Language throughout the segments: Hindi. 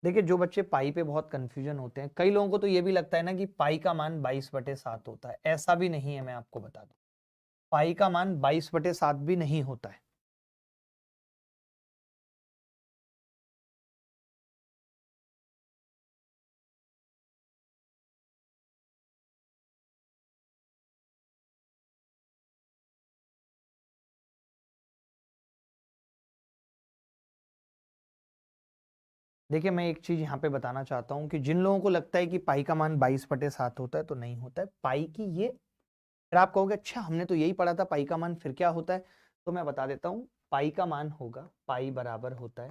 देखिए जो बच्चे पाई पे बहुत कंफ्यूजन होते हैं, कई लोगों को तो ये भी लगता है ना कि पाई का मान 22/7 होता है। ऐसा भी नहीं है, मैं आपको बता दूं, पाई का मान 22/7 भी नहीं होता है। देखिए मैं एक चीज यहाँ पे बताना चाहता हूँ कि जिन लोगों को लगता है कि पाई का मान 22/7 होता है, तो नहीं होता है। पाई की ये, फिर आप कहोगे अच्छा हमने तो यही पढ़ा था पाई का मान, फिर क्या होता है? तो मैं बता देता हूँ, पाई का मान होगा, पाई बराबर होता है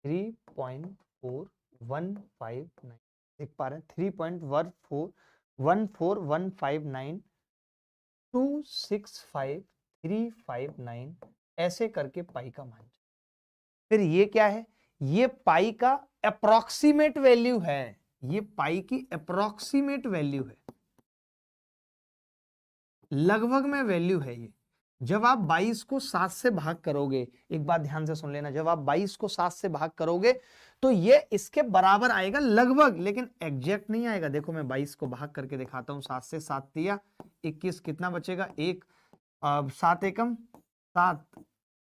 3.4159, देख पा रहे हैं, 3.14159265359, ऐसे करके पाई का मान। फिर ये क्या है? ये पाई का अप्रोक्सीमेट वैल्यू है, ये पाई की अप्रोक्सीमेट वैल्यू है, लगभग में वैल्यू है ये। जब आप 22 को 7 से भाग करोगे, एक बात ध्यान से सुन लेना, जब आप 22 को 7 से भाग करोगे तो ये इसके बराबर आएगा लगभग, लेकिन एग्जैक्ट नहीं आएगा। देखो मैं 22 को भाग करके दिखाता हूं, 7 से 7 दिया 21, कितना बचेगा? एक, 7 एकम 7,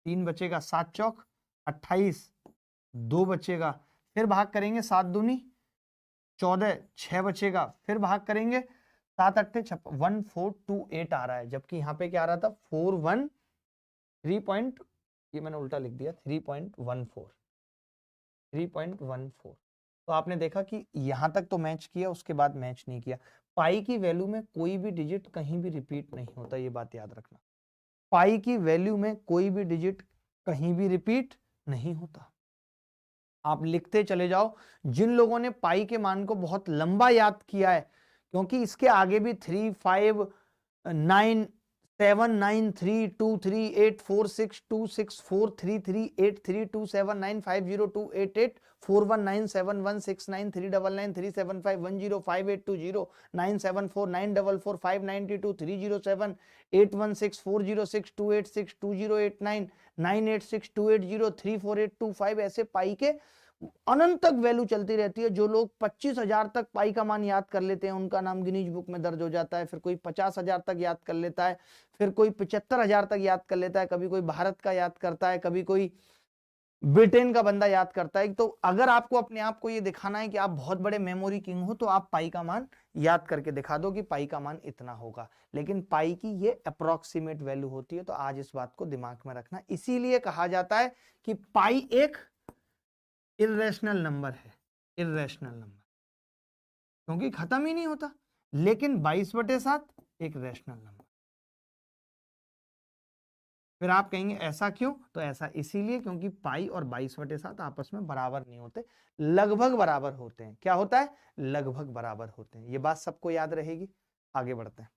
3 बचेगा, 7 चौक 28, 2 बचेगा, फिर भाग करेंगे 7 दूनी 14, 6 बचेगा, फिर भाग करेंगे 7 अट्ठे 1428 आ रहा है, जबकि यहाँ पे क्या आ रहा था? 413 पॉइंट, ये मैंने उल्टा लिख दिया, 3.14। तो आपने देखा कि यहां तक तो मैच किया, उसके बाद मैच नहीं किया। पाई की वैल्यू में कोई भी डिजिट कहीं भी रिपीट नहीं होता, ये बात याद रखना। पाई की वैल्यू में कोई भी डिजिट कहीं भी रिपीट नहीं होता। आप लिखते चले जाओ। जिन लोगों ने पाई के मान को बहुत लंबा याद किया है, क्योंकि इसके आगे भी 3589137938847905820582194969399345934920869914988203862803482 ऐसे पाई के अनंत तक वैल्यू चलती रहती है। जो लोग 25,000 तक पाई का मान याद कर लेते हैं, उनका नाम गिनीज बुक में दर्ज हो जाता है। फिर कोई 50,000 तक याद कर लेता है, फिर कोई 75,000 तक याद कर लेता है, कभी कोई भारत का याद करता है, कभी कोई ब्रिटेन का बंदा याद करता है। तो अगर आपको अपने आप को ये दिखाना है कि आप बहुत बड़े मेमोरी किंग हो, तो आप पाई का मान याद करके दिखा दो कि पाई का मान इतना होगा। लेकिन पाई की ये अप्रोक्सीमेट वैल्यू होती है, तो आज इस बात को दिमाग में रखना। इसीलिए कहा जाता है कि पाई एक इर्रेशनल नंबर है, इर्रेशनल नंबर, क्योंकि खत्म ही नहीं होता। लेकिन 22/7 एक रैशनल नंबर। फिर आप कहेंगे ऐसा क्यों? तो ऐसा इसीलिए क्योंकि पाई और 22/7 आपस में बराबर नहीं होते, लगभग बराबर होते हैं। क्या होता है? लगभग बराबर होते हैं। ये बात सबको याद रहेगी। आगे बढ़ते हैं।